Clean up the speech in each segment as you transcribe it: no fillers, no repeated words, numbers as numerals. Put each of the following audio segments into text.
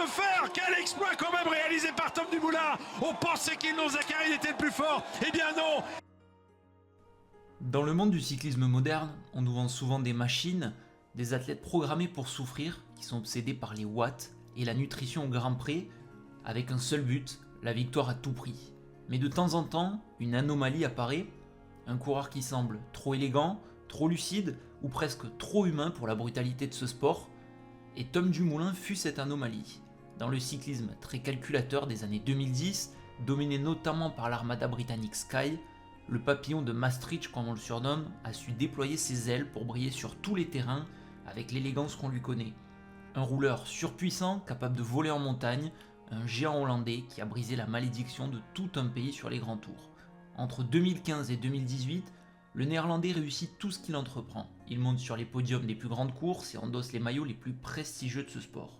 de fer. Quel exploit quand même réalisé par Tom Dumoulin. On pensait qu'Ilno Zakarin était le plus fort. Eh bien non. Dans le monde du cyclisme moderne, on nous vend souvent des machines, des athlètes programmés pour souffrir, qui sont obsédés par les watts et la nutrition au grand prix, avec un seul but, la victoire à tout prix. Mais de temps en temps, une anomalie apparaît, un coureur qui semble trop élégant, trop lucide ou presque trop humain pour la brutalité de ce sport, et Tom Dumoulin fut cette anomalie. Dans le cyclisme très calculateur des années 2010, dominé notamment par l'armada britannique Sky, le papillon de Maastricht, comme on le surnomme, a su déployer ses ailes pour briller sur tous les terrains avec l'élégance qu'on lui connaît. Un rouleur surpuissant, capable de voler en montagne, un géant hollandais qui a brisé la malédiction de tout un pays sur les grands tours. Entre 2015 et 2018, le néerlandais réussit tout ce qu'il entreprend. Il monte sur les podiums des plus grandes courses et endosse les maillots les plus prestigieux de ce sport.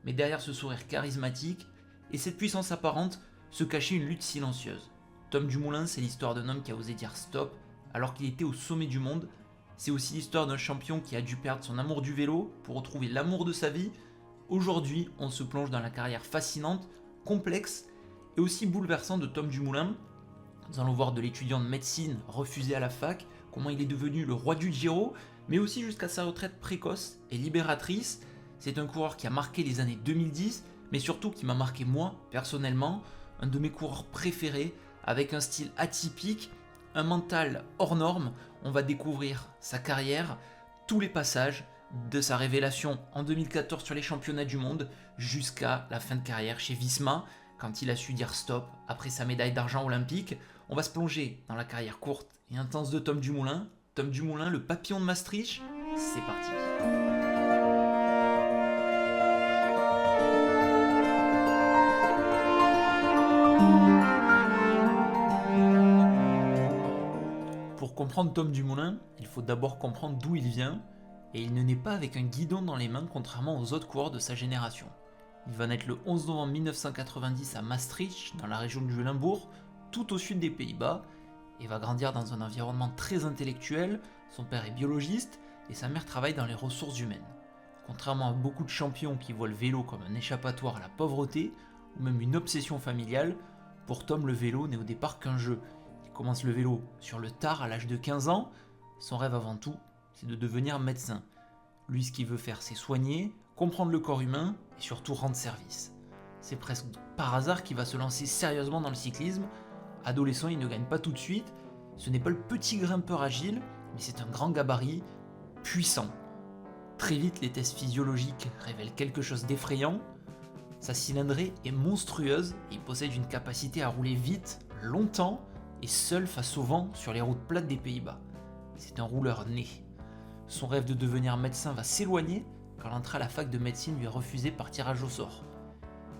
Mais derrière ce sourire charismatique et cette puissance apparente se cachait une lutte silencieuse. Tom Dumoulin, c'est l'histoire d'un homme qui a osé dire stop alors qu'il était au sommet du monde. C'est aussi l'histoire d'un champion qui a dû perdre son amour du vélo pour retrouver l'amour de sa vie. Aujourd'hui, on se plonge dans la carrière fascinante, complexe et aussi bouleversante de Tom Dumoulin. Nous allons voir de l'étudiant de médecine refusé à la fac, comment il est devenu le roi du Giro, mais aussi jusqu'à sa retraite précoce et libératrice. C'est un coureur qui a marqué les années 2010, mais surtout qui m'a marqué moi, personnellement, un de mes coureurs préférés, avec un style atypique, un mental hors norme. On va découvrir sa carrière, tous les passages, de sa révélation en 2014 sur les championnats du monde jusqu'à la fin de carrière chez Visma, quand il a su dire stop après sa médaille d'argent olympique. On va se plonger dans la carrière courte et intense de Tom Dumoulin. Tom Dumoulin, le papillon de Maastricht, c'est parti. Pour comprendre Tom Dumoulin, il faut d'abord comprendre d'où il vient, et il ne naît pas avec un guidon dans les mains contrairement aux autres coureurs de sa génération. Il va naître le 11 novembre 1990 à Maastricht, dans la région du Limbourg, tout au sud des Pays-Bas, et va grandir dans un environnement très intellectuel. Son père est biologiste et sa mère travaille dans les ressources humaines. Contrairement à beaucoup de champions qui voient le vélo comme un échappatoire à la pauvreté, ou même une obsession familiale, pour Tom le vélo n'est au départ qu'un jeu. Il commence le vélo sur le tard à l'âge de 15 ans, son rêve avant tout, c'est de devenir médecin. Lui, ce qu'il veut faire, c'est soigner, comprendre le corps humain et surtout rendre service. C'est presque par hasard qu'il va se lancer sérieusement dans le cyclisme. Adolescent, il ne gagne pas tout de suite. Ce n'est pas le petit grimpeur agile, mais c'est un grand gabarit, puissant. Très vite, les tests physiologiques révèlent quelque chose d'effrayant. Sa cylindrée est monstrueuse et il possède une capacité à rouler vite, longtemps et seul face au vent sur les routes plates des Pays-Bas. C'est un rouleur né. Son rêve de devenir médecin va s'éloigner quand l'entrée à la fac de médecine lui est refusée par tirage au sort.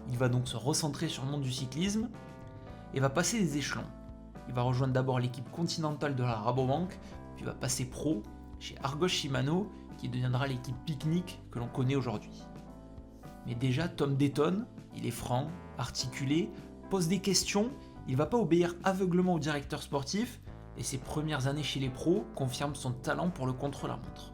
Il va donc se recentrer sur le monde du cyclisme et va passer des échelons. Il va rejoindre d'abord l'équipe continentale de la Rabobank, puis va passer pro chez Argos Shimano, qui deviendra l'équipe Picnic que l'on connaît aujourd'hui. Mais déjà, Tom détonne, il est franc, articulé, pose des questions, il ne va pas obéir aveuglement au directeur sportif, et ses premières années chez les pros confirment son talent pour le contre-la-montre.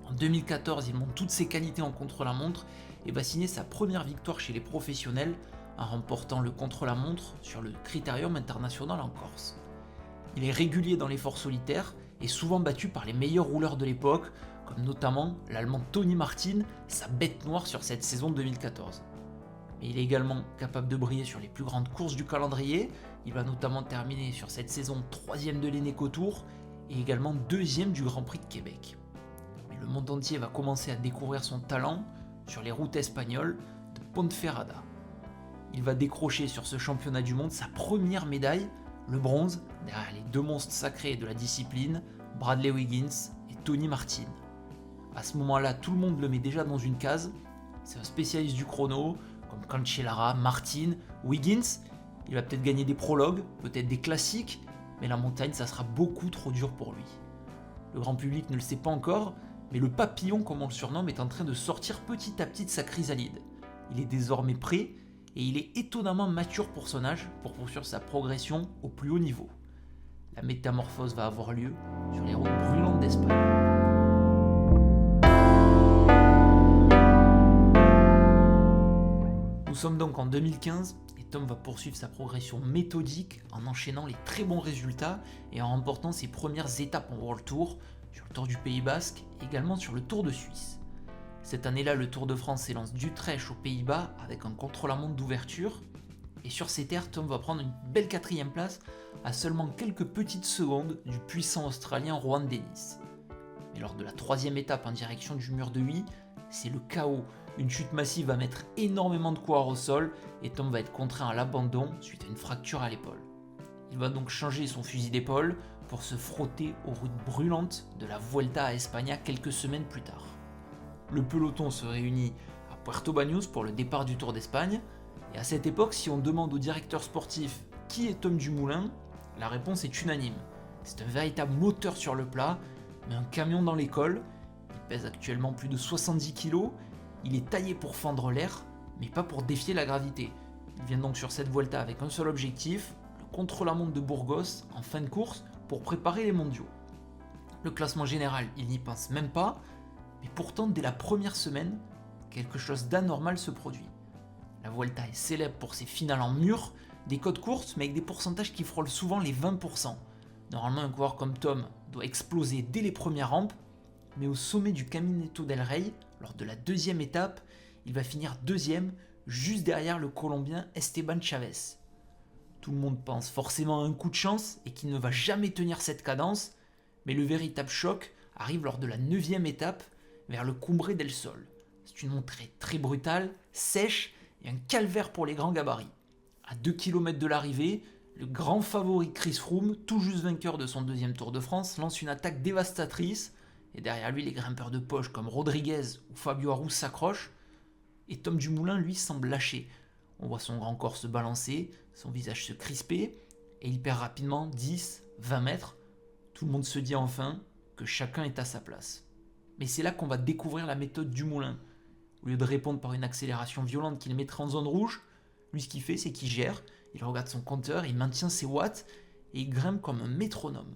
En 2014, il montre toutes ses qualités en contre-la-montre et va signer sa première victoire chez les professionnels en remportant le contre-la-montre sur le Critérium International en Corse. Il est régulier dans l'effort solitaire et souvent battu par les meilleurs rouleurs de l'époque, comme notamment l'Allemand Tony Martin, sa bête noire sur cette saison 2014. Mais il est également capable de briller sur les plus grandes courses du calendrier. Il va notamment terminer sur cette saison 3ème de l'Eneco Tour et également 2ème du Grand Prix de Québec. Mais le monde entier va commencer à découvrir son talent sur les routes espagnoles de Ponferrada. Il va décrocher sur ce championnat du monde sa première médaille, le bronze, derrière les deux monstres sacrés de la discipline, Bradley Wiggins et Tony Martin. À ce moment-là, tout le monde le met déjà dans une case. C'est un spécialiste du chrono, comme Cancellara, Martin, Wiggins. Il va peut-être gagner des prologues, peut-être des classiques, mais la montagne, ça sera beaucoup trop dur pour lui. Le grand public ne le sait pas encore, mais le papillon, comme on le surnomme, est en train de sortir petit à petit de sa chrysalide. Il est désormais prêt, et il est étonnamment mature pour son âge pour poursuivre sa progression au plus haut niveau. La métamorphose va avoir lieu sur les routes brûlantes d'Espagne. sommes donc en 2015 et Tom va poursuivre sa progression méthodique en enchaînant les très bons résultats et en remportant ses premières étapes en World Tour, sur le Tour du Pays Basque et également sur le Tour de Suisse. Cette année-là, le Tour de France s'élance d'Utrecht aux Pays-Bas avec un contre-la-montre d'ouverture. Et sur ces terres, Tom va prendre une belle 4e place à seulement quelques petites secondes du puissant Australien Juan Dennis. Mais lors de la 3e étape en direction du mur de Huy, c'est le chaos. Une chute massive va mettre énormément de coureurs au sol et Tom va être contraint à l'abandon suite à une fracture à l'épaule. Il va donc changer son fusil d'épaule pour se frotter aux routes brûlantes de la Vuelta à España quelques semaines plus tard. Le peloton se réunit à Puerto Banús pour le départ du Tour d'Espagne, et à cette époque, si on demande au directeur sportif qui est Tom Dumoulin, la réponse est unanime. C'est un véritable moteur sur le plat, mais un camion dans l'école. Il pèse actuellement plus de 70 kg, il est taillé pour fendre l'air, mais pas pour défier la gravité. Il vient donc sur cette Vuelta avec un seul objectif, le contre-la-montre de Burgos en fin de course pour préparer les mondiaux. Le classement général, il n'y pense même pas, mais pourtant dès la première semaine, quelque chose d'anormal se produit. La Vuelta est célèbre pour ses finales en mur, des codes courtes mais avec des pourcentages qui frôlent souvent les 20%. Normalement un coureur comme Tom doit exploser dès les premières rampes, mais au sommet du Caminito del Rey, lors de la 2e étape, il va finir 2e, juste derrière le Colombien Esteban Chavez. Tout le monde pense forcément à un coup de chance et qu'il ne va jamais tenir cette cadence, mais le véritable choc arrive lors de la 9e étape, vers le Cumbre del Sol. C'est une montée très brutale, sèche et un calvaire pour les grands gabarits. À 2 km de l'arrivée, le grand favori Chris Froome, tout juste vainqueur de son 2e Tour de France, lance une attaque dévastatrice et derrière lui les grimpeurs de poche comme Rodriguez ou Fabio Aru s'accrochent et Tom Dumoulin lui semble lâcher. On voit son grand corps se balancer, son visage se crisper et il perd rapidement 10-20 mètres. Tout le monde se dit enfin que chacun est à sa place. Mais c'est là qu'on va découvrir la méthode Dumoulin. Au lieu de répondre par une accélération violente qui le mettrait en zone rouge, lui ce qu'il fait c'est qu'il gère, il regarde son compteur, il maintient ses watts et il grimpe comme un métronome.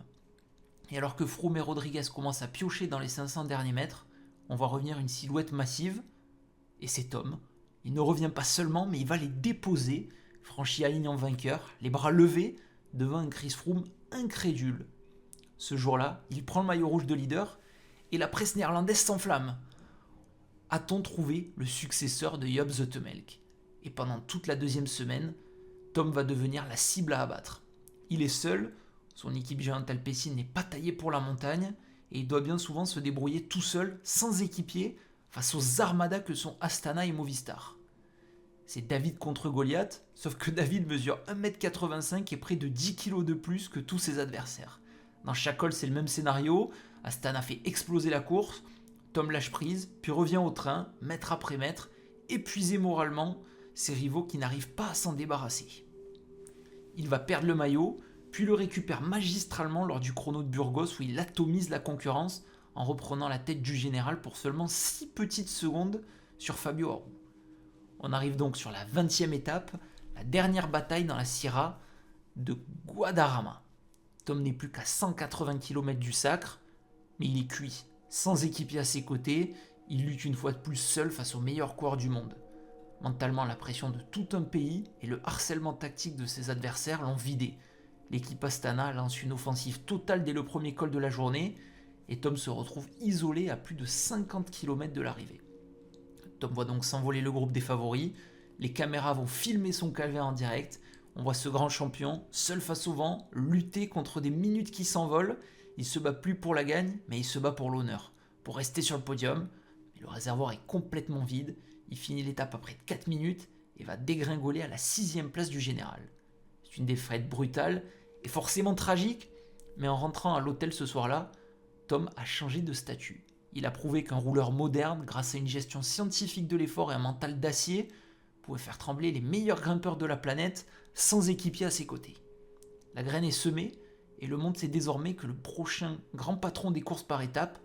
Et alors que Froome et Rodriguez commencent à piocher dans les 500 derniers mètres, on va revenir une silhouette massive, et c'est Tom. Il ne revient pas seulement, mais il va les déposer, franchit la ligne en vainqueur, les bras levés, devant un Chris Froome incrédule. Ce jour-là, il prend le maillot rouge de leader, et la presse néerlandaise s'enflamme. A-t-on trouvé le successeur de Joop Zoetemelk ? Et pendant toute la 2e semaine, Tom va devenir la cible à abattre. Il est seul, son équipe géante Alpecin n'est pas taillée pour la montagne, et il doit bien souvent se débrouiller tout seul, sans équipier, face aux armadas que sont Astana et Movistar. C'est David contre Goliath, sauf que David mesure 1m85 et près de 10 kg de plus que tous ses adversaires. Dans chaque col, c'est le même scénario. Astana fait exploser la course, Tom lâche prise, puis revient au train, mètre après mètre, épuisé moralement, ses rivaux qui n'arrivent pas à s'en débarrasser. Il va perdre le maillot, puis le récupère magistralement lors du chrono de Burgos où il atomise la concurrence en reprenant la tête du général pour seulement 6 petites secondes sur Fabio Aru. On arrive donc sur la 20e étape, la dernière bataille dans la Sierra de Guadarrama. Tom n'est plus qu'à 180 km du sacre, mais il est cuit. Sans équipier à ses côtés, il lutte une fois de plus seul face aux meilleurs coureurs du monde. Mentalement, la pression de tout un pays et le harcèlement tactique de ses adversaires l'ont vidé. L'équipe Astana lance une offensive totale dès le premier col de la journée et Tom se retrouve isolé à plus de 50 km de l'arrivée. Tom voit donc s'envoler le groupe des favoris, les caméras vont filmer son calvaire en direct, on voit ce grand champion, seul face au vent, lutter contre des minutes qui s'envolent. Il se bat plus pour la gagne, mais il se bat pour l'honneur, pour rester sur le podium. Mais le réservoir est complètement vide, il finit l'étape après 4 minutes et va dégringoler à la 6e place du général. C'est une défaite brutale et forcément tragique, mais en rentrant à l'hôtel ce soir-là, Tom a changé de statut. Il a prouvé qu'un rouleur moderne, grâce à une gestion scientifique de l'effort et un mental d'acier, pouvait faire trembler les meilleurs grimpeurs de la planète sans équipier à ses côtés. La graine est semée et le monde sait désormais que le prochain grand patron des courses par étapes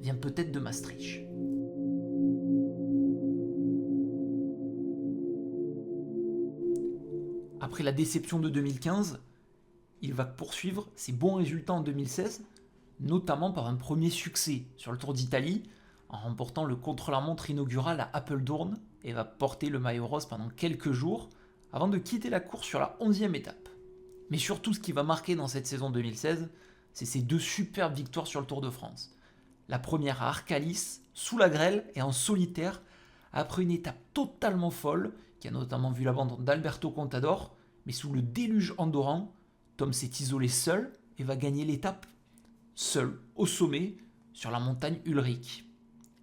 vient peut-être de Maastricht. Après la déception de 2015, il va poursuivre ses bons résultats en 2016, notamment par un premier succès sur le Tour d'Italie, en remportant le contre-la-montre inaugural à Apeldoorn, et va porter le maillot rose pendant quelques jours avant de quitter la course sur la 11e étape. Mais surtout, ce qui va marquer dans cette saison 2016, c'est ses 2 superbes victoires sur le Tour de France. La première à Arcalis, sous la grêle et en solitaire, après une étape totalement folle, qui a notamment vu l'abandon d'Alberto Contador, mais sous le déluge andorran, Tom s'est isolé seul et va gagner l'étape seul, au sommet, sur la montagne Ulrich.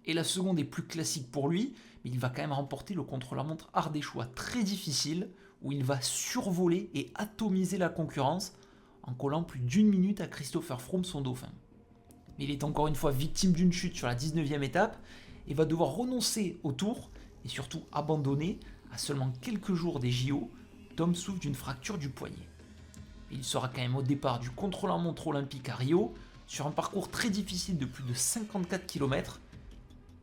Et la seconde est plus classique pour lui, mais il va quand même remporter le contre-la-montre ardéchois très difficile, où il va survoler et atomiser la concurrence en collant plus d'1 minute à Christopher Froome, son dauphin. Mais il est encore une fois victime d'une chute sur la 19e étape et va devoir renoncer au Tour et surtout abandonner à seulement quelques jours des JO. Tom souffre d'une fracture du poignet. Et il sera quand même au départ du contre-la-montre olympique à Rio, sur un parcours très difficile de plus de 54 km.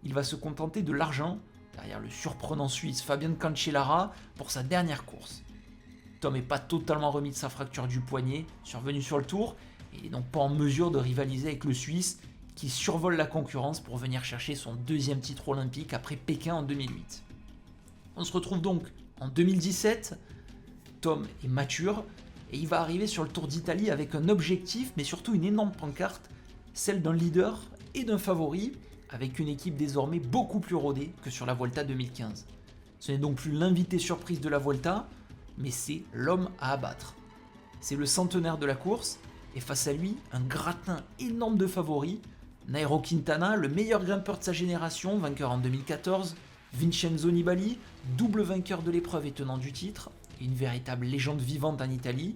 Il va se contenter de l'argent derrière le surprenant Suisse Fabian Cancellara pour sa dernière course. Tom n'est pas totalement remis de sa fracture du poignet survenue sur le Tour, et il n'est donc pas en mesure de rivaliser avec le Suisse qui survole la concurrence pour venir chercher son 2e titre olympique après Pékin en 2008. On se retrouve donc en 2017, Tom est mature et il va arriver sur le Tour d'Italie avec un objectif mais surtout une énorme pancarte, celle d'un leader et d'un favori, avec une équipe désormais beaucoup plus rodée que sur la Vuelta 2015. Ce n'est donc plus l'invité surprise de la Vuelta, mais c'est l'homme à abattre. C'est le centenaire de la course, et face à lui, un gratin énorme de favoris, Nairo Quintana, le meilleur grimpeur de sa génération, vainqueur en 2014, Vincenzo Nibali, double vainqueur de l'épreuve et tenant du titre, et une véritable légende vivante en Italie,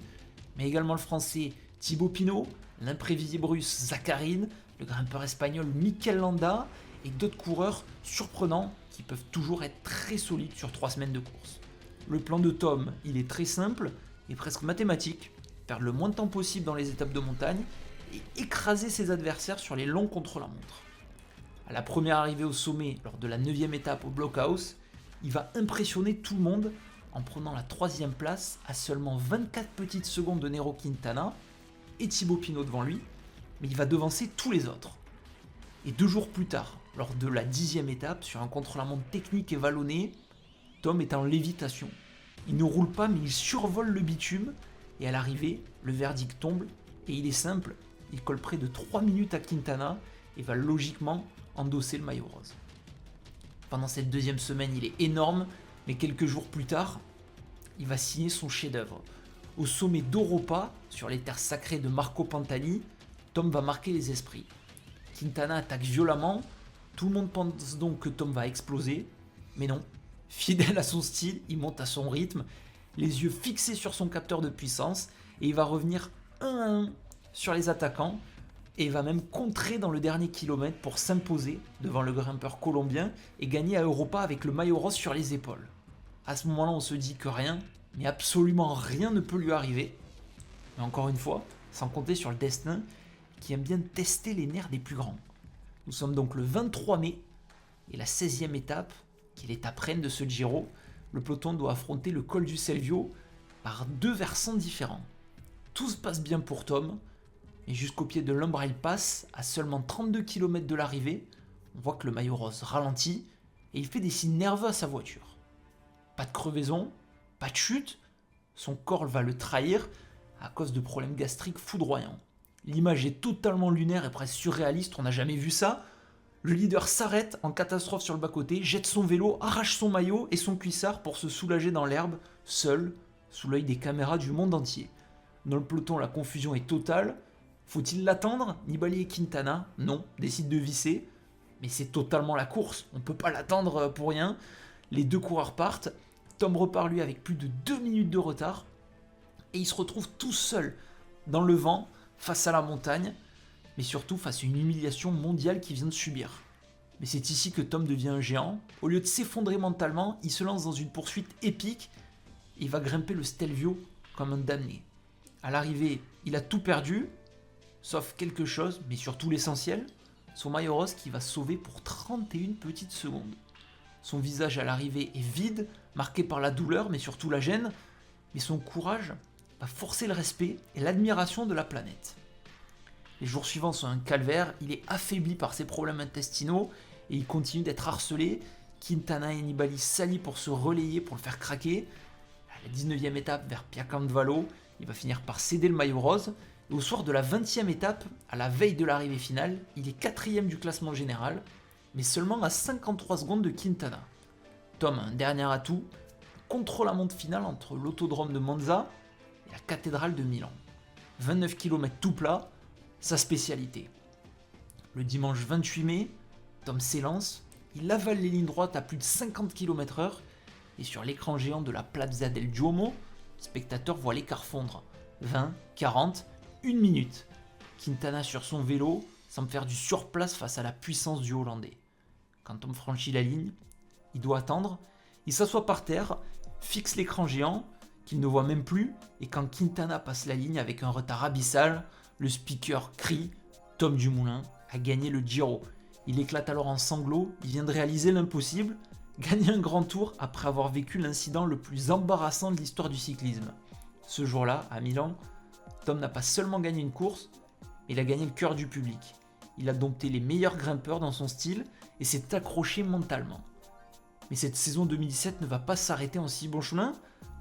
mais également le français Thibaut Pinot, l'imprévisible russe Zakharine, le grimpeur espagnol Mikel Landa et d'autres coureurs surprenants qui peuvent toujours être très solides sur 3 semaines de course. Le plan de Tom, il est très simple et presque mathématique, perdre le moins de temps possible dans les étapes de montagne et écraser ses adversaires sur les longs contre-la-montre. À la première arrivée au sommet, lors de la 9e étape au Blockhouse, il va impressionner tout le monde en prenant la 3e place à seulement 24 petites secondes de Nairo Quintana et Thibaut Pinot devant lui, mais il va devancer tous les autres. Et 2 jours plus tard, lors de la 10e étape, sur un contre-la-montre technique et vallonné, Tom est en lévitation. Il ne roule pas mais il survole le bitume, et à l'arrivée, le verdict tombe, et il est simple, il colle près de 3 minutes à Quintana, et va logiquement endosser le maillot rose. Pendant cette 2e semaine, il est énorme, mais quelques jours plus tard, il va signer son chef-d'œuvre. Au sommet d'Europa, sur les terres sacrées de Marco Pantani, Tom va marquer les esprits. Quintana attaque violemment, tout le monde pense donc que Tom va exploser, mais non. Fidèle à son style, il monte à son rythme, les yeux fixés sur son capteur de puissance, et il va revenir 1 à 1 sur les attaquants, et il va même contrer dans le dernier kilomètre pour s'imposer devant le grimpeur colombien et gagner à Europa avec le maillot rose sur les épaules. À ce moment-là, on se dit que rien, mais absolument rien ne peut lui arriver. Mais encore une fois, sans compter sur le destin qui aime bien tester les nerfs des plus grands. Nous sommes donc le 23 mai, et la 16e étape, qui est l'étape reine de ce Giro, le peloton doit affronter le col du Stelvio par 2 versants différents. Tout se passe bien pour Tom, et jusqu'au pied de l'Umbrail Pass, à seulement 32 km de l'arrivée, on voit que le maillot rose ralentit, et il fait des signes nerveux à sa voiture. Pas de crevaison, pas de chute, son corps va le trahir à cause de problèmes gastriques foudroyants. L'image est totalement lunaire et presque surréaliste, on n'a jamais vu ça. Le leader s'arrête en catastrophe sur le bas-côté, jette son vélo, arrache son maillot et son cuissard pour se soulager dans l'herbe, seul, sous l'œil des caméras du monde entier. Dans le peloton, la confusion est totale. Faut-il l'attendre? Nibali et Quintana, non, décident de visser. Mais c'est totalement la course, on ne peut pas l'attendre pour rien. Les 2 coureurs partent, Tom repart lui avec plus de 2 minutes de retard. Et il se retrouve tout seul, dans le vent, face à la montagne, mais surtout face à une humiliation mondiale qu'il vient de subir. Mais c'est ici que Tom devient un géant. Au lieu de s'effondrer mentalement, il se lance dans une poursuite épique et il va grimper le Stelvio comme un damné. À l'arrivée, il a tout perdu, sauf quelque chose, mais surtout l'essentiel, son maillot rose qui va sauver pour 31 petites secondes. Son visage à l'arrivée est vide, marqué par la douleur, mais surtout la gêne, mais son courage va forcer le respect et l'admiration de la planète. Les jours suivants sont un calvaire, il est affaibli par ses problèmes intestinaux et il continue d'être harcelé, Quintana et Nibali s'allient pour se relayer, pour le faire craquer. À la 19e étape, vers Piacentvallo, il va finir par céder le maillot rose. Et au soir de la 20e étape, à la veille de l'arrivée finale, il est 4ème du classement général, mais seulement à 53 secondes de Quintana. Tom a un dernier atout, contre-la-montre finale entre l'autodrome de Monza et la cathédrale de Milan. 29 km tout plat, sa spécialité. Le dimanche 28 mai, Tom s'élance, il avale les lignes droites à plus de 50 km/h et sur l'écran géant de la Piazza del Duomo, les spectateurs voient l'écart fondre. 20, 40, 1 minute. Quintana sur son vélo semble faire du surplace face à la puissance du Hollandais. Quand Tom franchit la ligne, il doit attendre, il s'assoit par terre, fixe l'écran géant qu'il ne voit même plus, et quand Quintana passe la ligne avec un retard abyssal, le speaker crie « Tom Dumoulin a gagné le Giro ». Il éclate alors en sanglots, il vient de réaliser l'impossible, gagner un grand tour après avoir vécu l'incident le plus embarrassant de l'histoire du cyclisme. Ce jour-là, à Milan, Tom n'a pas seulement gagné une course, mais il a gagné le cœur du public. Il a dompté les meilleurs grimpeurs dans son style et s'est accroché mentalement. Mais cette saison 2017 ne va pas s'arrêter en si bon chemin.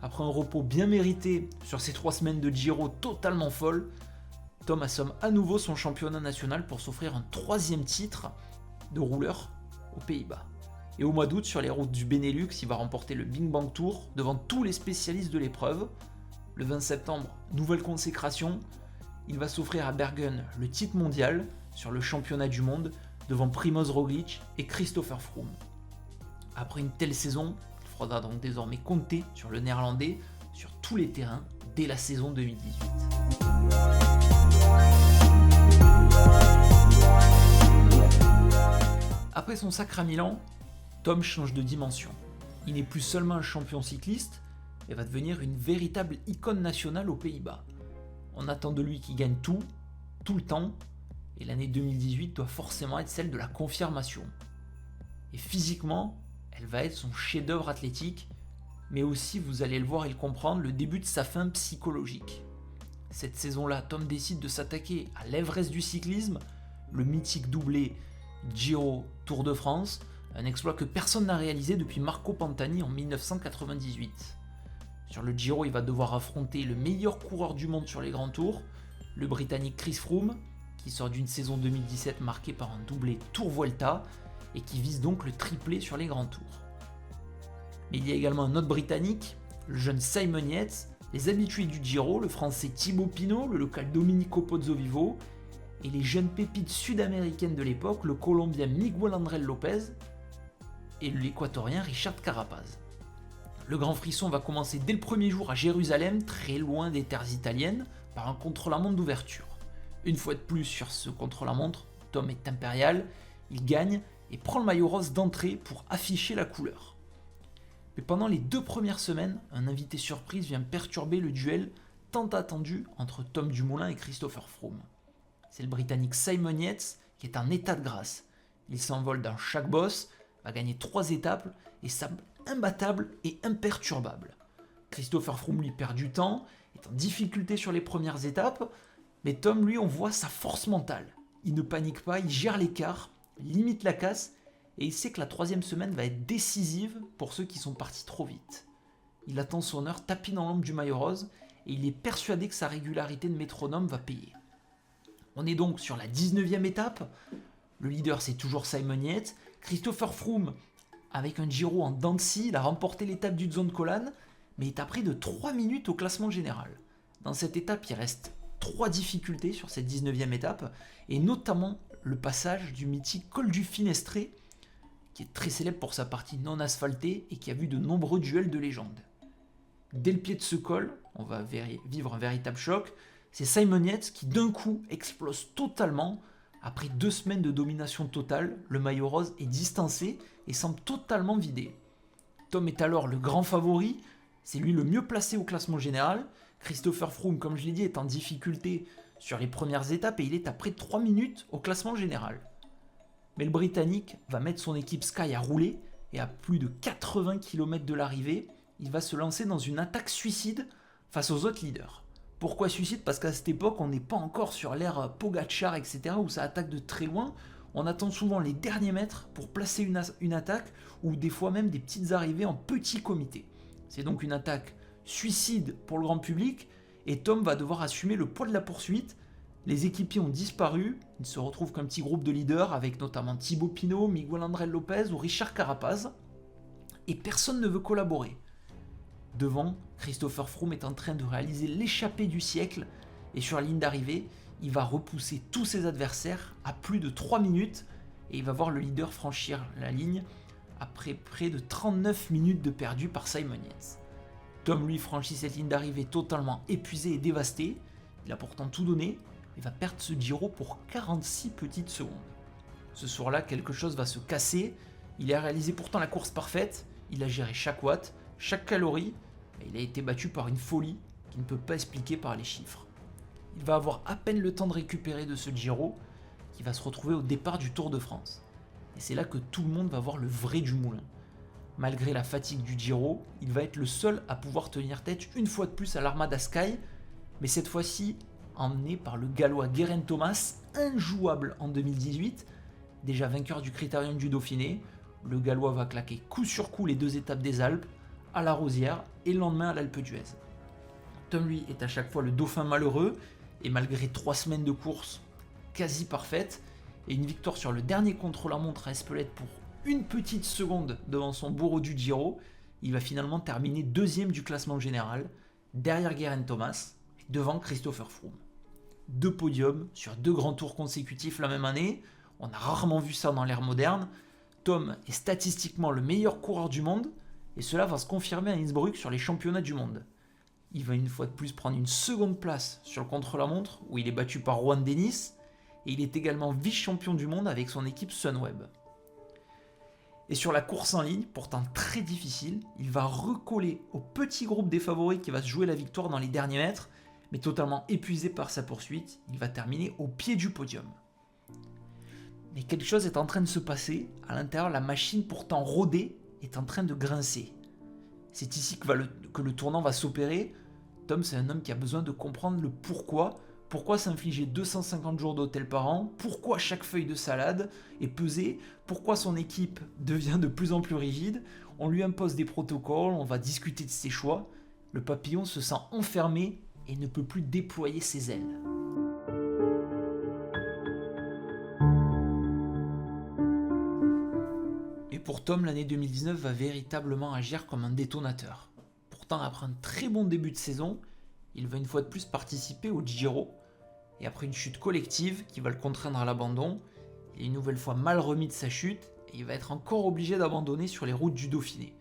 Après un repos bien mérité sur ces 3 semaines de Giro totalement folles, Tom assomme à nouveau son championnat national pour s'offrir un 3e titre de rouleur aux Pays-Bas. Et au mois d'août, sur les routes du Benelux, il va remporter le Bing Bang Tour devant tous les spécialistes de l'épreuve. Le 20 septembre, nouvelle consécration, il va s'offrir à Bergen le titre mondial sur le championnat du monde devant Primoz Roglic et Christopher Froome. Après une telle saison, il faudra donc désormais compter sur le néerlandais sur tous les terrains dès la saison 2018. Après son sacre à Milan, Tom change de dimension. Il n'est plus seulement un champion cycliste, mais va devenir une véritable icône nationale aux Pays-Bas. On attend de lui qu'il gagne tout le temps, et l'année 2018 doit forcément être celle de la confirmation. Et physiquement, elle va être son chef-d'œuvre athlétique, mais aussi, vous allez le voir et le comprendre, le début de sa fin psychologique. Cette saison-là, Tom décide de s'attaquer à l'Everest du cyclisme, le mythique doublé Giro Tour de France, un exploit que personne n'a réalisé depuis Marco Pantani en 1998. Sur le Giro, il va devoir affronter le meilleur coureur du monde sur les grands tours, le Britannique Chris Froome, qui sort d'une saison 2017 marquée par un doublé Tour Vuelta et qui vise donc le triplé sur les grands tours. Mais il y a également un autre Britannique, le jeune Simon Yates, les habitués du Giro, le français Thibaut Pinot, le local Domenico Pozzovivo, et les jeunes pépites sud-américaines de l'époque, le Colombien Miguel André Lopez et l'équatorien Richard Carapaz. Le grand frisson va commencer dès le premier jour à Jérusalem, très loin des terres italiennes, par un contre-la-montre d'ouverture. Une fois de plus sur ce contre-la-montre, Tom est impérial, il gagne et prend le maillot rose d'entrée pour afficher la couleur. Mais pendant les 2 premières semaines, un invité surprise vient perturber le duel tant attendu entre Tom Dumoulin et Christopher Froome. C'est le Britannique Simon Yates qui est en état de grâce. Il s'envole dans chaque bosse, va gagner 3 étapes et semble imbattable et imperturbable. Christopher Froome lui perd du temps, est en difficulté sur les premières étapes, mais Tom, lui, on voit sa force mentale. Il ne panique pas, il gère l'écart, limite la casse, et il sait que la 3e semaine va être décisive pour ceux qui sont partis trop vite. Il attend son heure tapis dans l'ombre du maillot rose, et il est persuadé que sa régularité de métronome va payer. On est donc sur la 19e étape, le leader c'est toujours Simon Yates, Christopher Froome, avec un Giro en dents de scie, il a remporté l'étape du Zoncolan, mais est à près de 3 minutes au classement général. Dans cette étape, il reste 3 difficultés sur cette 19e étape, et notamment le passage du mythique col du Finestré, qui est très célèbre pour sa partie non asphaltée et qui a vu de nombreux duels de légende. Dès le pied de ce col, on va vivre un véritable choc, c'est Simon Yates qui d'un coup explose totalement. Après 2 semaines de domination totale, le maillot rose est distancé et semble totalement vidé. Tom est alors le grand favori, c'est lui le mieux placé au classement général. Christopher Froome, comme je l'ai dit, est en difficulté sur les premières étapes et il est à près de 3 minutes au classement général. Mais le Britannique va mettre son équipe Sky à rouler et à plus de 80 km de l'arrivée, il va se lancer dans une attaque suicide face aux autres leaders. Pourquoi suicide ? Parce qu'à cette époque, on n'est pas encore sur l'ère Pogacar, etc., où ça attaque de très loin. on attend souvent les derniers mètres pour placer une attaque ou des fois même des petites arrivées en petit comité. C'est donc une attaque suicide pour le grand public et Tom va devoir assumer le poids de la poursuite. Les équipiers ont disparu, il se retrouve qu'un petit groupe de leaders avec notamment Thibaut Pinot, Miguel André Lopez ou Richard Carapaz et personne ne veut collaborer. Devant, Christopher Froome est en train de réaliser l'échappée du siècle et sur la ligne d'arrivée, il va repousser tous ses adversaires à plus de 3 minutes et il va voir le leader franchir la ligne après près de 39 minutes de perdu par Simon Yates. Tom lui franchit cette ligne d'arrivée totalement épuisé et dévasté, il a pourtant tout donné et va perdre ce Giro pour 46 petites secondes. Ce soir-là, quelque chose va se casser, il a réalisé pourtant la course parfaite, il a géré chaque watt, chaque calorie, et il a été battu par une folie qu'il ne peut pas expliquer par les chiffres. Il va avoir à peine le temps de récupérer de ce Giro, qui va se retrouver au départ du Tour de France. Et c'est là que tout le monde va voir le vrai Dumoulin. Malgré la fatigue du Giro, il va être le seul à pouvoir tenir tête une fois de plus à l'Armada Sky, mais cette fois-ci emmené par le Gallois Geraint Thomas, injouable en 2018, déjà vainqueur du Critérium du Dauphiné. Le Gallois va claquer coup sur coup les 2 étapes des Alpes, à la Rosière et le lendemain à l'Alpe d'Huez. Tom lui est à chaque fois le dauphin malheureux, et malgré 3 semaines de course quasi parfaites, et une victoire sur le dernier contre-la-montre à Espelette pour une petite seconde devant son bourreau du Giro, il va finalement terminer 2e du classement général, derrière Geraint Thomas, et devant Christopher Froome. 2 podiums sur 2 grands tours consécutifs la même année, on a rarement vu ça dans l'ère moderne. Tom est statistiquement le meilleur coureur du monde, et cela va se confirmer à Innsbruck sur les championnats du monde. Il va une fois de plus prendre une seconde place sur le contre-la-montre, où il est battu par Juan Dennis, et il est également vice-champion du monde avec son équipe Sunweb. Et sur la course en ligne, pourtant très difficile, il va recoller au petit groupe des favoris qui va se jouer la victoire dans les derniers mètres, mais totalement épuisé par sa poursuite, il va terminer au pied du podium. Mais quelque chose est en train de se passer, à l'intérieur la machine pourtant rodée est en train de grincer. C'est ici que le tournant va s'opérer. Tom, c'est un homme qui a besoin de comprendre le pourquoi. Pourquoi s'infliger 250 jours d'hôtel par an? Pourquoi chaque feuille de salade est pesée? Pourquoi son équipe devient de plus en plus rigide? On lui impose des protocoles, on va discuter de ses choix. Le papillon se sent enfermé et ne peut plus déployer ses ailes. Et pour Tom, l'année 2019 va véritablement agir comme un détonateur. Pourtant, après un très bon début de saison, il va une fois de plus participer au Giro, et après une chute collective qui va le contraindre à l'abandon, il est une nouvelle fois mal remis de sa chute, et il va être encore obligé d'abandonner sur les routes du Dauphiné.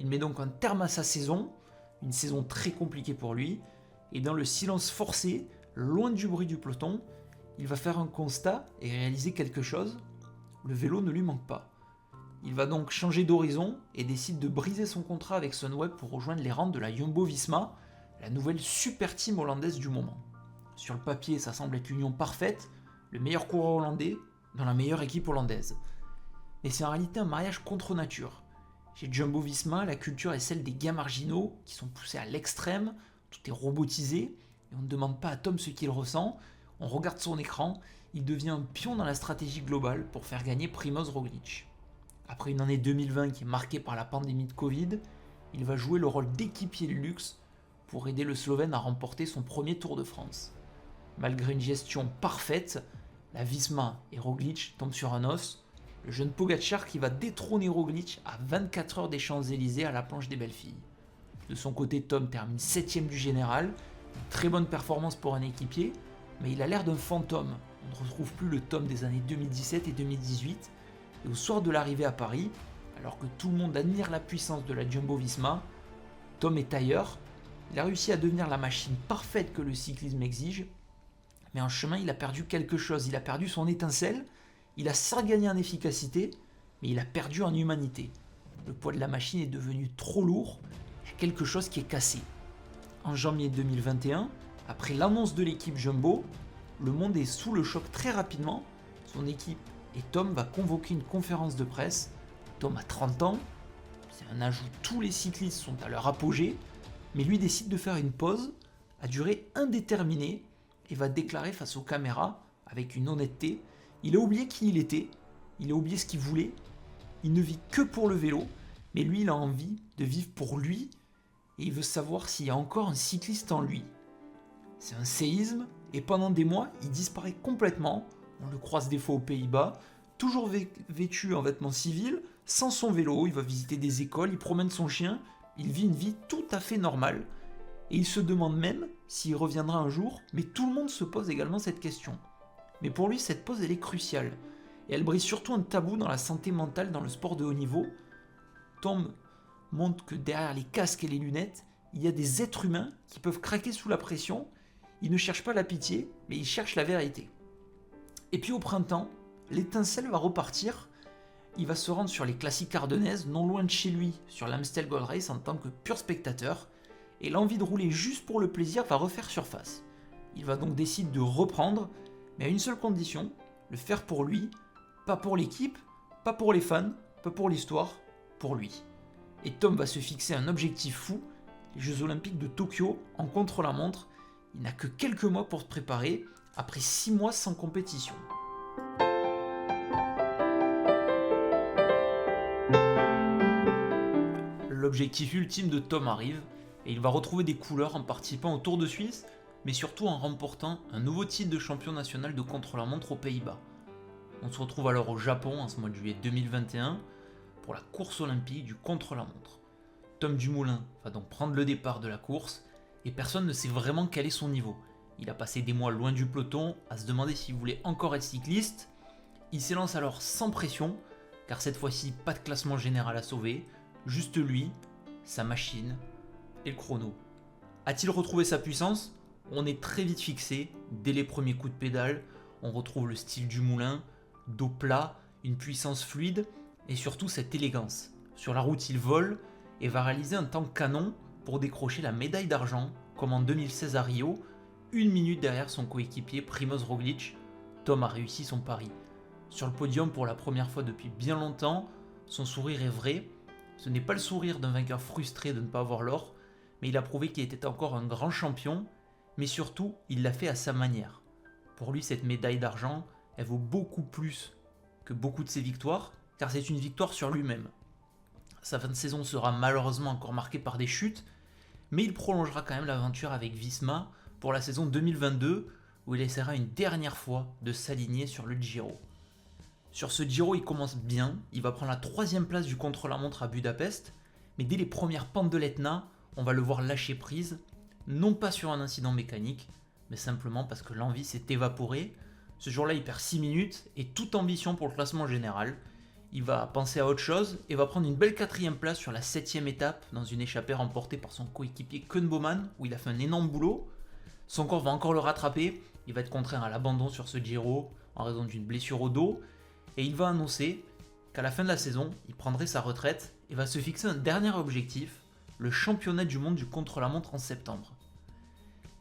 Il met donc un terme à sa saison, une saison très compliquée pour lui, et dans le silence forcé, loin du bruit du peloton, il va faire un constat et réaliser quelque chose, le vélo ne lui manque pas. Il va donc changer d'horizon et décide de briser son contrat avec Sunweb pour rejoindre les rangs de la Jumbo-Visma, la nouvelle super team hollandaise du moment. Sur le papier, ça semble être l'union parfaite, le meilleur coureur hollandais dans la meilleure équipe hollandaise. Mais c'est en réalité un mariage contre nature. Chez Jumbo-Visma, la culture est celle des gains marginaux qui sont poussés à l'extrême, tout est robotisé, et on ne demande pas à Tom ce qu'il ressent, on regarde son écran, il devient un pion dans la stratégie globale pour faire gagner Primož Roglič. Après une année 2020 qui est marquée par la pandémie de Covid, il va jouer le rôle d'équipier de luxe pour aider le Slovène à remporter son premier Tour de France. Malgré une gestion parfaite, la Visma et Roglič tombent sur un os, le jeune Pogačar qui va détrôner Roglič à 24 heures des Champs-Élysées à la planche des Belles-Filles. De son côté, Tom termine 7ème du général, une très bonne performance pour un équipier, mais il a l'air d'un fantôme. On ne retrouve plus le Tom des années 2017 et 2018, et au soir de l'arrivée à Paris, alors que tout le monde admire la puissance de la Jumbo-Visma, Tom est ailleurs. Il a réussi à devenir la machine parfaite que le cyclisme exige, mais en chemin il a perdu quelque chose, il a perdu son étincelle, il a certes gagné en efficacité, mais il a perdu en humanité. Le poids de la machine est devenu trop lourd, il y a quelque chose qui est cassé. En janvier 2021, après l'annonce de l'équipe Jumbo, le monde est sous le choc très rapidement, son équipe et Tom va convoquer une conférence de presse. Tom a 30 ans, c'est un âge où tous les cyclistes sont à leur apogée, mais lui décide de faire une pause à durée indéterminée et va déclarer face aux caméras, avec une honnêteté, Il a oublié qui il était, il a oublié ce qu'il voulait, il ne vit que pour le vélo, mais lui il a envie de vivre pour lui et il veut savoir s'il y a encore un cycliste en lui. C'est un séisme et pendant des mois il disparaît complètement, on le croise des fois aux Pays-Bas, toujours vêtu en vêtements civils, sans son vélo, il va visiter des écoles, il promène son chien, il vit une vie tout à fait normale et il se demande même s'il reviendra un jour, mais tout le monde se pose également cette question. Mais pour lui cette pause elle est cruciale. Et elle brise surtout un tabou dans la santé mentale dans le sport de haut niveau. Tom montre que derrière les casques et les lunettes, il y a des êtres humains qui peuvent craquer sous la pression. Ils ne cherchent pas la pitié, mais ils cherchent la vérité. Et puis au printemps, l'étincelle va repartir. Il va se rendre sur les classiques ardennaises, non loin de chez lui, sur l'Amstel Gold Race en tant que pur spectateur. Et l'envie de rouler juste pour le plaisir va refaire surface. Il va donc décider de reprendre, mais à une seule condition, le faire pour lui, pas pour l'équipe, pas pour les fans, pas pour l'histoire, pour lui. Et Tom va se fixer un objectif fou, les Jeux Olympiques de Tokyo en contre-la-montre. Il n'a que quelques mois pour se préparer, après 6 mois sans compétition. L'objectif ultime de Tom arrive, et il va retrouver des couleurs en participant au Tour de Suisse, mais surtout en remportant un nouveau titre de champion national de contre-la-montre aux Pays-Bas. On se retrouve alors au Japon en ce mois de juillet 2021 pour la course olympique du contre-la-montre. Tom Dumoulin va donc prendre le départ de la course et personne ne sait vraiment quel est son niveau. Il a passé des mois loin du peloton à se demander s'il voulait encore être cycliste. Il s'élance alors sans pression car cette fois-ci pas de classement général à sauver, juste lui, sa machine et le chrono. A-t-il retrouvé sa puissance ? On est très vite fixé dès les premiers coups de pédale. On retrouve le style Dumoulin, dos plat, une puissance fluide et surtout cette élégance. Sur la route, il vole et va réaliser un temps canon pour décrocher la médaille d'argent, comme en 2016 à Rio, 1 minute derrière son coéquipier Primož Roglič. Tom a réussi son pari. Sur le podium pour la première fois depuis bien longtemps, son sourire est vrai. Ce n'est pas le sourire d'un vainqueur frustré de ne pas avoir l'or, mais il a prouvé qu'il était encore un grand champion, mais surtout, il l'a fait à sa manière. Pour lui, cette médaille d'argent, elle vaut beaucoup plus que beaucoup de ses victoires, car c'est une victoire sur lui-même. Sa fin de saison sera malheureusement encore marquée par des chutes, mais il prolongera quand même l'aventure avec Visma pour la saison 2022, où il essaiera une dernière fois de s'aligner sur le Giro. Sur ce Giro, il commence bien, il va prendre la 3e place du contre-la-montre à Budapest, mais dès les premières pentes de l'Etna, on va le voir lâcher prise, non pas sur un incident mécanique, mais simplement parce que l'envie s'est évaporée. Ce jour-là, il perd 6 minutes et toute ambition pour le classement général. Il va penser à autre chose et va prendre une belle 4e place sur la 7e étape dans une échappée remportée par son coéquipier Koen Bouwman où il a fait un énorme boulot. Son corps va encore le rattraper, il va être contraint à l'abandon sur ce Giro en raison d'une blessure au dos et il va annoncer qu'à la fin de la saison, il prendrait sa retraite et va se fixer un dernier objectif, le championnat du monde du contre-la-montre en septembre.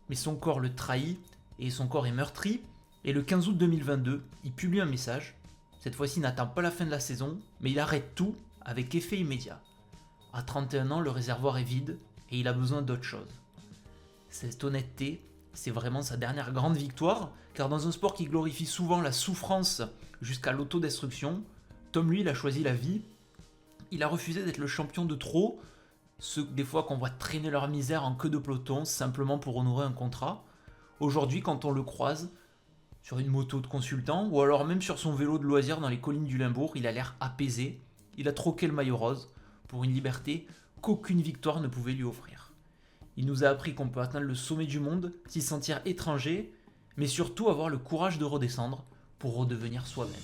Mais son corps le trahit et son corps est meurtri. Et le 15 août 2022, il publie un message. Cette fois-ci, il n'attend pas la fin de la saison, mais il arrête tout avec effet immédiat. À 31 ans, le réservoir est vide et il a besoin d'autre chose. Cette honnêteté, c'est vraiment sa dernière grande victoire, car dans un sport qui glorifie souvent la souffrance jusqu'à l'autodestruction, Tom, lui, il a choisi la vie. Il a refusé d'être le champion de trop, ceux des fois qu'on voit traîner leur misère en queue de peloton simplement pour honorer un contrat. Aujourd'hui, quand on le croise, sur une moto de consultant, ou alors même sur son vélo de loisir dans les collines du Limbourg, il a l'air apaisé. Il a troqué le maillot rose pour une liberté qu'aucune victoire ne pouvait lui offrir. Il nous a appris qu'on peut atteindre le sommet du monde, s'y sentir étranger, mais surtout avoir le courage de redescendre pour redevenir soi-même.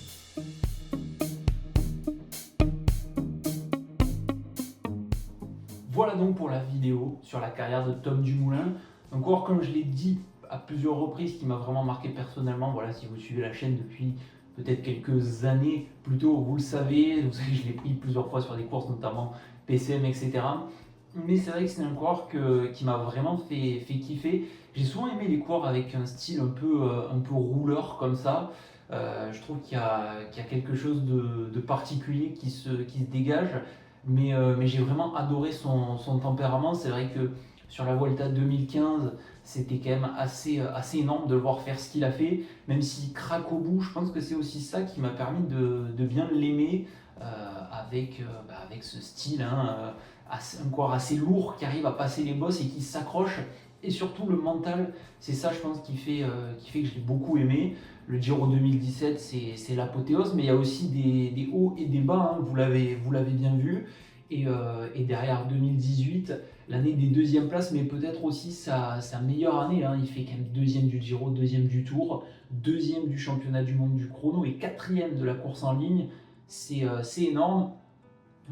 Voilà donc pour la vidéo sur la carrière de Tom Dumoulin. Encore comme je l'ai dit à plusieurs reprises, qui m'a vraiment marqué personnellement. Voilà, si vous suivez la chaîne depuis peut-être quelques années plus tôt, vous le savez, je l'ai pris plusieurs fois sur des courses, notamment PCM, etc. Mais c'est vrai que c'est un coureur qui m'a vraiment fait kiffer. J'ai souvent aimé les coureurs avec un style un peu rouleur comme ça. Je trouve qu'il y a quelque chose de particulier qui se dégage. Mais j'ai vraiment adoré son tempérament. C'est vrai que sur la Vuelta 2015, c'était quand même assez énorme de le voir faire ce qu'il a fait, même s'il craque au bout. Je pense que c'est aussi ça qui m'a permis de bien l'aimer, avec ce style, un corps assez lourd qui arrive à passer les bosses et qui s'accroche. Et surtout le mental, c'est ça je pense qui fait que je l'ai beaucoup aimé. Le Giro 2017 c'est l'apothéose, mais il y a aussi des hauts et des bas, vous l'avez bien vu. Et derrière 2018, l'année des deuxièmes places, mais peut-être aussi sa meilleure année. Il fait quand même deuxième du Giro, deuxième du Tour, deuxième du championnat du monde du chrono et quatrième de la course en ligne. C'est énorme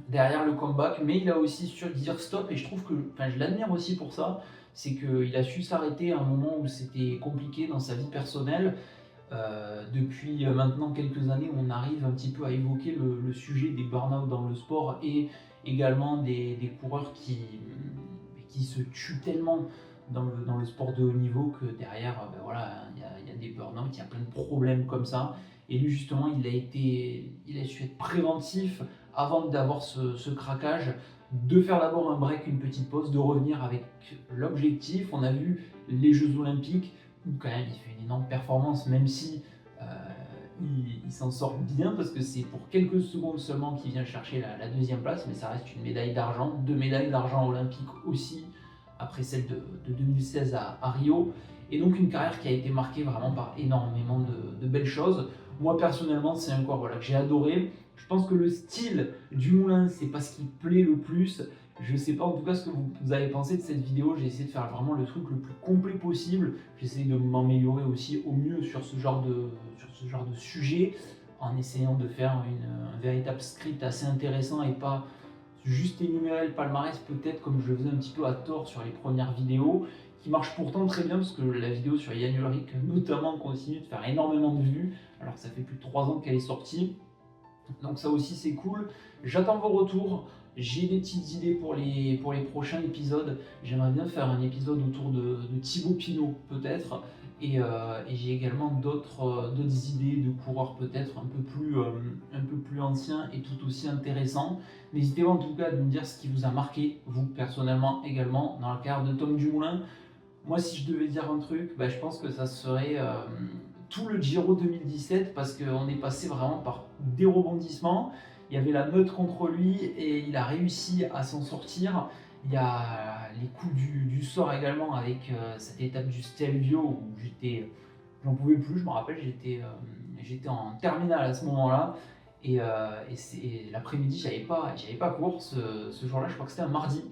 derrière le comeback, mais il a aussi su dire stop, et je trouve que, je l'admire aussi pour ça, c'est qu'il a su s'arrêter à un moment où c'était compliqué dans sa vie personnelle. Depuis maintenant quelques années, on arrive un petit peu à évoquer le sujet des burn-out dans le sport et également des coureurs qui se tuent tellement dans le sport de haut niveau que derrière, il y a des burn-out, il y a plein de problèmes comme ça. Et lui, justement, il a su être préventif avant d'avoir ce craquage, de faire d'abord un break, une petite pause, de revenir avec l'objectif. On a vu les Jeux Olympiques, où quand même il fait une énorme performance, même si il s'en sort bien, parce que c'est pour quelques secondes seulement qu'il vient chercher la deuxième place, mais ça reste une médaille d'argent, 2 médailles d'argent olympiques aussi, après celle de 2016 à Rio. Et donc une carrière qui a été marquée vraiment par énormément de belles choses. Moi personnellement, c'est un corps que j'ai adoré. Je pense que le style du moulin, c'est pas ce qui plaît le plus. Je sais pas en tout cas ce que vous avez pensé de cette vidéo. J'ai essayé de faire vraiment le truc le plus complet possible. J'essaie de m'améliorer aussi au mieux sur ce genre de sujet, en essayant de faire un véritable script assez intéressant et pas juste énumérer le palmarès, peut-être comme je le faisais un petit peu à tort sur les premières vidéos, qui marche pourtant très bien, parce que la vidéo sur Jan Ullrich notamment continue de faire énormément de vues, alors que ça fait plus de 3 ans qu'elle est sortie. Donc ça aussi c'est cool. J'attends vos retours. J'ai des petites idées pour les prochains épisodes. J'aimerais bien faire un épisode autour de Thibaut Pinot peut-être. Et j'ai également d'autres idées de coureurs peut-être un peu plus anciens et tout aussi intéressants. N'hésitez pas en tout cas à me dire ce qui vous a marqué, vous personnellement également, dans la carrière de Tom Dumoulin. Moi, si je devais dire un truc, je pense que ça serait tout le Giro 2017, parce qu'on est passé vraiment par des rebondissements. Il y avait la meute contre lui et il a réussi à s'en sortir. Il y a les coups du sort également, avec cette étape du Stelvio où j'en pouvais plus. Je me rappelle, j'étais en terminale à ce moment-là. Et l'après-midi, j'avais pas cours ce jour-là, je crois que c'était un mardi.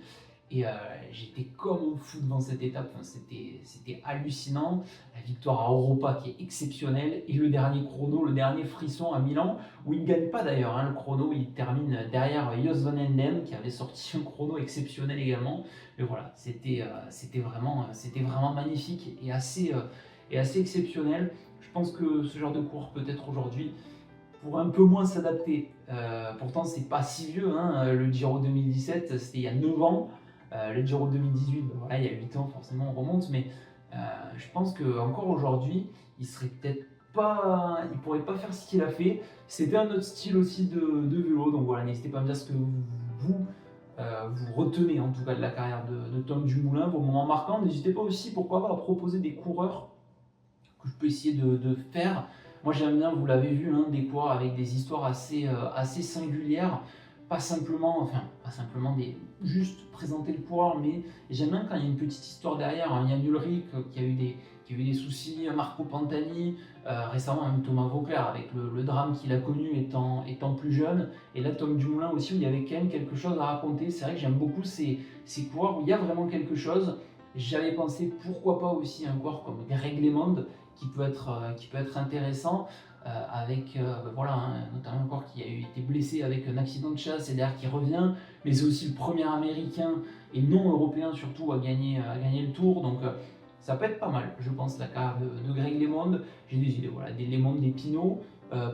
Et j'étais comme un fou devant cette étape, c'était hallucinant. La victoire à Europa qui est exceptionnelle, et le dernier chrono, le dernier frisson à Milan, où il ne gagne pas d'ailleurs, le chrono, il termine derrière Jos van Enden qui avait sorti un chrono exceptionnel également. Mais voilà, c'était vraiment magnifique et assez exceptionnel. Je pense que ce genre de course peut-être aujourd'hui pour un peu moins s'adapter. Pourtant c'est pas si vieux, le Giro 2017 c'était il y a 9 ans. Le Giro 2018, il y a 8 ans, forcément on remonte, mais je pense qu'encore aujourd'hui, il pourrait pas faire ce qu'il a fait. C'était un autre style aussi de vélo, donc voilà, n'hésitez pas à me dire ce que vous retenez en tout cas de la carrière de Tom Dumoulin, vos moments marquants. N'hésitez pas aussi, pourquoi pas, à proposer des coureurs que je peux essayer de faire. Moi j'aime bien, vous l'avez vu, des coureurs avec des histoires assez singulières. Pas simplement juste présenter le coureur, mais j'aime bien quand il y a une petite histoire derrière. Jan Ullrich qui a eu des soucis, Marco Pantani, récemment même Thomas Voeckler avec le drame qu'il a connu étant plus jeune. Et là Tom Dumoulin aussi, où il y avait quand même quelque chose à raconter. C'est vrai que j'aime beaucoup ces coureurs où il y a vraiment quelque chose. J'avais pensé pourquoi pas aussi un coureur comme Greg LeMond qui peut être intéressant. Avec notamment un corps qui a été blessé avec un accident de chasse et derrière qui revient, mais c'est aussi le premier américain et non européen surtout à gagner le Tour, donc ça peut être pas mal, je pense, la carrière de Greg LeMond. J'ai des idées, des LeMond, des Pinot,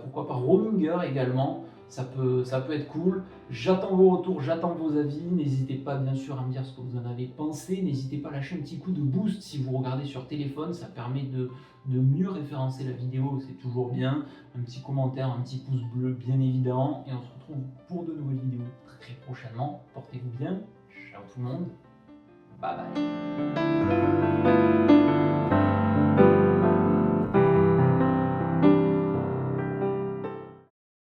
pourquoi pas Rominger également, ça peut être cool. J'attends vos retours, j'attends vos avis, n'hésitez pas bien sûr à me dire ce que vous en avez pensé, n'hésitez pas à lâcher un petit coup de boost si vous regardez sur téléphone, ça permet de mieux référencer la vidéo, c'est toujours bien. Un petit commentaire, un petit pouce bleu bien évidemment, et on se retrouve pour de nouvelles vidéos très prochainement. Portez-vous bien, ciao tout le monde. Bye bye.